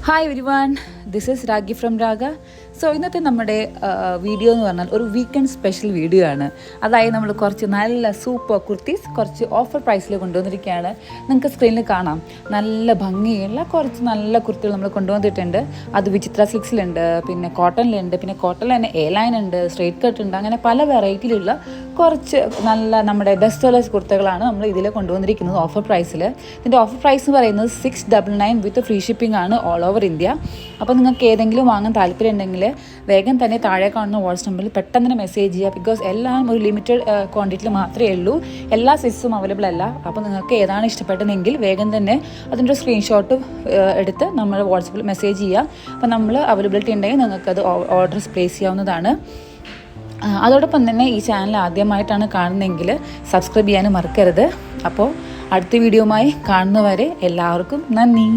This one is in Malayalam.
Hi everyone, this is ragi from raga. So ഇന്നത്തെ നമ്മുടെ വീഡിയോ എന്ന് പറഞ്ഞാൽ ഒരു വീക്കെൻഡ് സ്പെഷ്യൽ വീഡിയോ ആണ്. അതായത് നമ്മൾ കുറച്ച് നല്ല സൂപ്പർ കുർത്തീസ് കുറച്ച് ഓഫർ പ്രൈസിൽ കൊണ്ടുവന്നിരിക്കുകയാണ്. നിങ്ങൾക്ക് സ്ക്രീനിൽ കാണാം, നല്ല ഭംഗിയുള്ള കുറച്ച് നല്ല കുർത്തികൾ നമ്മൾ കൊണ്ടുവന്നിട്ടുണ്ട്. അത് വിചിത്ര സിൽക്സിലുണ്ട്, പിന്നെ കോട്ടണിലുണ്ട്, പിന്നെ കോട്ടണിൽ തന്നെ എ ലൈൻ ഉണ്ട്, സ്ട്രേറ്റ് കട്ട് ഉണ്ട്, അങ്ങനെ പല വെറൈറ്റിയിലുള്ള കുറച്ച് നല്ല നമ്മുടെ ബെസ്റ്റ് സെല്ലേഴ്സ് കുർത്തകളാണ് നമ്മൾ ഇതിൽ കൊണ്ടുവന്നിരിക്കുന്നത് ഓഫർ പ്രൈസിൽ. ഇതിൻ്റെ ഓഫർ പ്രൈസ് എന്ന് പറയുന്നത് 699 വിത്ത് ഫ്രീ ഷിപ്പിംഗ് ആണ് ഓൾ ഓവർ ഇന്ത്യ. അപ്പോൾ നിങ്ങൾക്ക് ഏതെങ്കിലും വാങ്ങാൻ താല്പര്യം ഉണ്ടെങ്കിൽ വേഗം തന്നെ താഴെ കാണുന്ന വാട്സ്ആപ്പ് നമ്പറിൽ പെട്ടെന്ന് തന്നെ മെസ്സേജ് ചെയ്യുക. ബിക്കോസ് എല്ലാം ഒരു ലിമിറ്റഡ് ക്വാണ്ടിറ്റിയിൽ മാത്രമേ ഉള്ളൂ, എല്ലാ സൈസും അവൈലബിൾ അല്ല. അപ്പോൾ നിങ്ങൾക്ക് ഏതാണ് ഇഷ്ടപ്പെട്ടതെങ്കിൽ വേഗം തന്നെ അതിൻ്റെ സ്ക്രീൻഷോട്ട് എടുത്ത് നമ്മൾ വാട്സപ്പിൽ മെസ്സേജ് ചെയ്യുക. അപ്പോൾ നമ്മൾ അവൈലബിലിറ്റി ഉണ്ടെങ്കിൽ നിങ്ങൾക്കത് ഓർഡർ പ്ലേസ് ചെയ്യാവുന്നതാണ്. അതോടൊപ്പം തന്നെ ഈ ചാനൽ ആദ്യമായിട്ടാണ് കാണുന്നതെങ്കിൽ സബ്സ്ക്രൈബ് ചെയ്യാനും മറക്കരുത്. അപ്പോൾ അടുത്ത വീഡിയോയുമായി കാണുന്നവരെ എല്ലാവർക്കും നന്ദി.